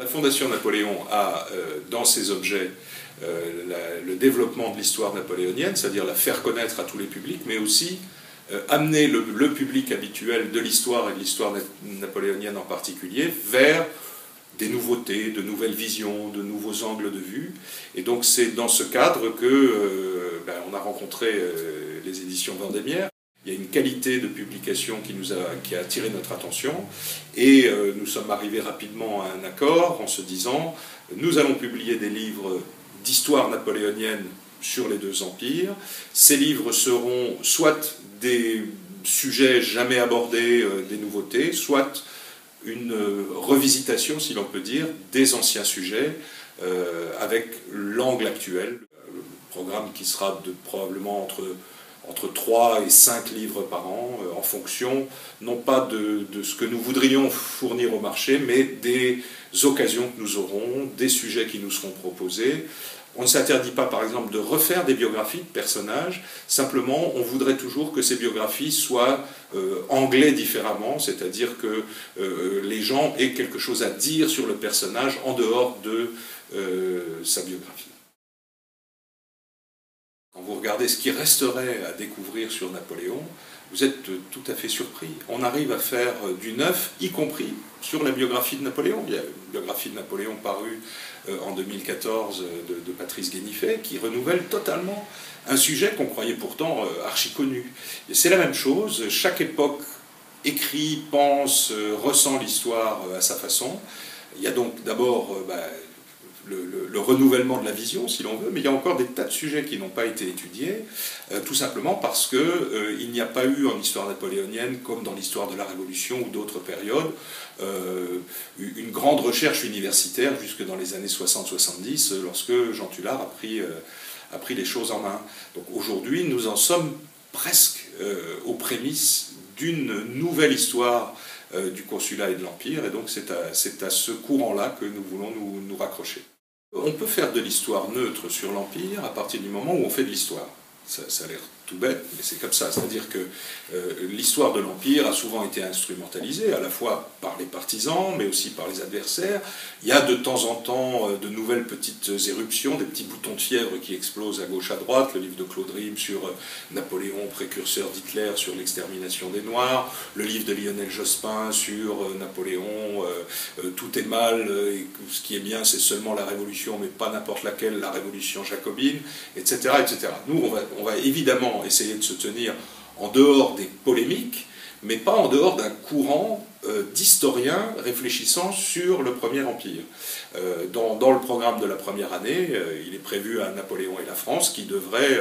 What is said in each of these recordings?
La Fondation Napoléon a dans ses objets le développement de l'histoire napoléonienne, c'est-à-dire la faire connaître à tous les publics, mais aussi amener le public habituel de l'histoire et de l'histoire napoléonienne en particulier vers des nouveautés, de nouvelles visions, de nouveaux angles de vue. Et donc c'est dans ce cadre que on a rencontré les éditions Vendémiaire. Il y a une qualité de publication qui a attiré notre attention et nous sommes arrivés rapidement à un accord en se disant nous allons publier des livres d'histoire napoléonienne sur les deux empires. Ces livres seront soit des sujets jamais abordés, des nouveautés, soit une revisitation, si l'on peut dire, des anciens sujets avec l'angle actuel. Le programme qui sera probablement entre 3 et 5 livres par an, en fonction, non pas de ce que nous voudrions fournir au marché, mais des occasions que nous aurons, des sujets qui nous seront proposés. On ne s'interdit pas, par exemple, de refaire des biographies de personnages, simplement, on voudrait toujours que ces biographies soient anglais différemment, c'est-à-dire que les gens aient quelque chose à dire sur le personnage en dehors de sa biographie. Quand vous regardez ce qui resterait à découvrir sur Napoléon, vous êtes tout à fait surpris. On arrive à faire du neuf, y compris sur la biographie de Napoléon. Il y a une biographie de Napoléon parue en 2014 de Patrice Guénifet qui renouvelle totalement un sujet qu'on croyait pourtant archi connu. Et c'est la même chose, chaque époque écrit, pense, ressent l'histoire à sa façon. Il y a donc d'abord le renouvellement de la vision, si l'on veut, mais il y a encore des tas de sujets qui n'ont pas été étudiés, tout simplement parce qu'il n'y a pas eu en histoire napoléonienne, comme dans l'histoire de la Révolution ou d'autres périodes, une grande recherche universitaire jusque dans les années 60-70, lorsque Jean Tullard a pris les choses en main. Donc aujourd'hui, nous en sommes presque aux prémices d'une nouvelle histoire du consulat et de l'Empire, et donc c'est à ce courant-là que nous voulons nous raccrocher. On peut faire de l'histoire neutre sur l'Empire à partir du moment où on fait de l'histoire. Ça a l'air tout bête, mais c'est comme ça. C'est-à-dire que l'histoire de l'Empire a souvent été instrumentalisée, à la fois par les partisans, mais aussi par les adversaires. Il y a de temps en temps de nouvelles petites éruptions, des petits boutons de fièvre qui explosent à gauche à droite. Le livre de Claude Rime sur Napoléon, précurseur d'Hitler, sur l'extermination des Noirs. Le livre de Lionel Jospin sur Napoléon, tout est mal, et ce qui est bien c'est seulement la révolution, mais pas n'importe laquelle, la révolution jacobine, etc. etc. Nous, on va évidemment essayer de se tenir en dehors des polémiques, mais pas en dehors d'un courant d'historiens réfléchissant sur le Premier Empire. Dans le programme de la première année, il est prévu un Napoléon et la France qui devrait,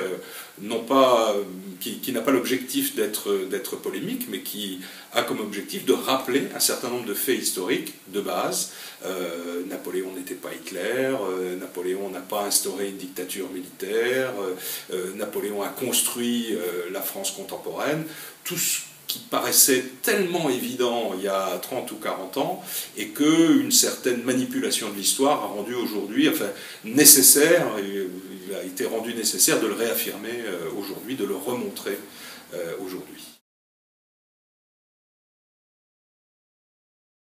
qui n'a pas l'objectif d'être polémique, mais qui a comme objectif de rappeler un certain nombre de faits historiques de base. Napoléon n'était pas Hitler, Napoléon n'a pas instauré une dictature militaire, Napoléon a construit la France contemporaine, tout ce qui paraissait tellement évident il y a 30 ou 40 ans, et qu'une certaine manipulation de l'histoire a rendu aujourd'hui, nécessaire, il a été rendu nécessaire de le réaffirmer aujourd'hui, de le remontrer aujourd'hui.